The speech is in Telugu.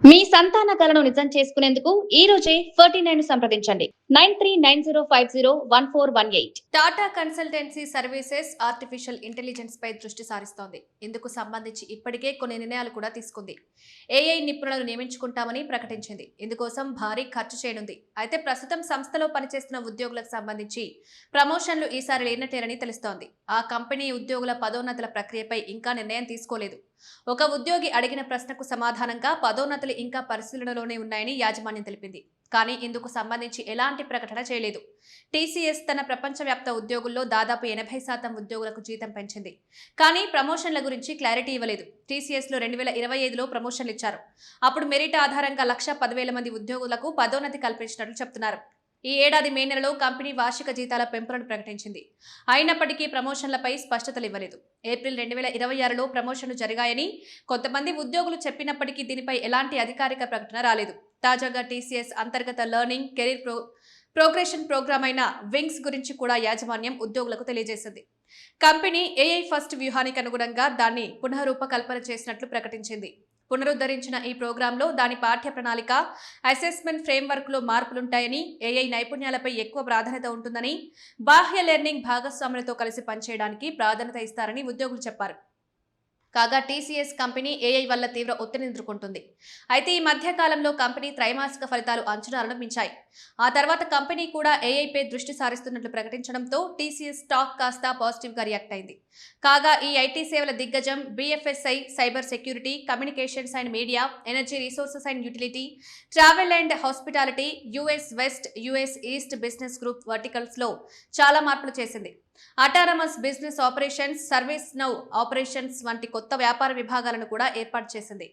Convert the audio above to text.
మీ సంతాన కలను నిజం చేసుకునేందుకు ఈ రోజే 49 సంప్రదించండి 9390501418. Tata consultancy services artificial intelligence పై దృష్టి సారిస్తోంది. ఇందుకు సంబంధించి ఇప్పటికే కొన్ని నిర్ణయాలు కూడా తీసుకుంది. ఏఐ నిపుణులను నియమించుకుంటామని ప్రకటించింది. ఇందుకోసం భారీ ఖర్చు చేయనుంది. అయితే ప్రస్తుతం సంస్థలో పనిచేస్తున్న ఉద్యోగులకు సంబంధించి ప్రమోషన్లు ఈసారి లేనట్టేనని తెలుస్తోంది. ఆ కంపెనీ ఉద్యోగుల పదోన్నతుల ప్రక్రియపై ఇంకా నిర్ణయం తీసుకోలేదు. ఒక ఉద్యోగి అడిగిన ప్రశ్నకు సమాధానంగా పదోన్నతులు ఇంకా పరిశీలనలోనే ఉన్నాయని యాజమాన్యం తెలిపింది. కానీ ఇందుకు సంబంధించి ఎలాంటి ప్రకటన చేయలేదు. టీసీఎస్ తన ప్రపంచవ్యాప్త ఉద్యోగుల్లో దాదాపు 80% ఉద్యోగులకు జీతం పెంచింది. కానీ ప్రమోషన్ల గురించి క్లారిటీ ఇవ్వలేదు. టీసీఎస్లో 2025లో ప్రమోషన్లు ఇచ్చారు. అప్పుడు మెరిట్ ఆధారంగా 1,10,000 మంది ఉద్యోగులకు పదోన్నతి కల్పించినట్లు చెప్తున్నారు. ఈ ఏడాది మే నెలలో కంపెనీ వార్షిక జీతాల పెంపులను ప్రకటించింది. అయినప్పటికీ ప్రమోషన్లపై స్పష్టతలు ఇవ్వలేదు. ఏప్రిల్ 2026లో ప్రమోషన్లు జరిగాయని కొంతమంది ఉద్యోగులు చెప్పినప్పటికీ దీనిపై ఎలాంటి అధికారిక ప్రకటన రాలేదు. తాజాగా టీసీఎస్ అంతర్గత లెర్నింగ్ కెరీర్ ప్రోగ్రెషన్ ప్రోగ్రామ్ అయిన వింగ్స్ గురించి కూడా యాజమాన్యం ఉద్యోగులకు తెలియజేసింది. కంపెనీ ఏఐ ఫస్ట్ వ్యూహానికి అనుగుణంగా దాన్ని పునఃరూపకల్పన చేసినట్లు ప్రకటించింది. పునరుద్ధరించిన ఈ ప్రోగ్రాంలో దాని పాఠ్య ప్రణాళిక, అసెస్మెంట్ ఫ్రేమ్వర్క్లో మార్పులుంటాయని, ఏఐ నైపుణ్యాలపై ఎక్కువ ప్రాధాన్యత ఉంటుందని, బాహ్య లెర్నింగ్ భాగస్వాములతో కలిసి పనిచేయడానికి ప్రాధాన్యత ఇస్తారని ఉద్యోగులు చెప్పారు. కాగా టీసీఎస్ కంపెనీ ఏఐ వల్ల తీవ్ర ఒత్తిడిని ఎదుర్కొంటుంది. అయితే ఈ మధ్య కాలంలో కంపెనీ త్రైమాసిక ఫలితాలు అంచనాలను మించాయి. ఆ తర్వాత కంపెనీ కూడా ఏఐపై దృష్టి సారిస్తున్నట్లు ప్రకటించడంతో టీసీఎస్ స్టాక్ కాస్త పాజిటివ్గా రియాక్ట్ అయింది. కాగా ఈ ఐటీ సేవల దిగ్గజం BFSI, cyber security, communications and media, energy resources and utility, travel and hospitality, US west, US east business group వర్టికల్స్లో చాలా మార్పులు చేసింది. Autonomous business operations, service now operations వంటి కొత్త వ్యాపార విభాగాలను కూడా ఏర్పాటు చేసింది.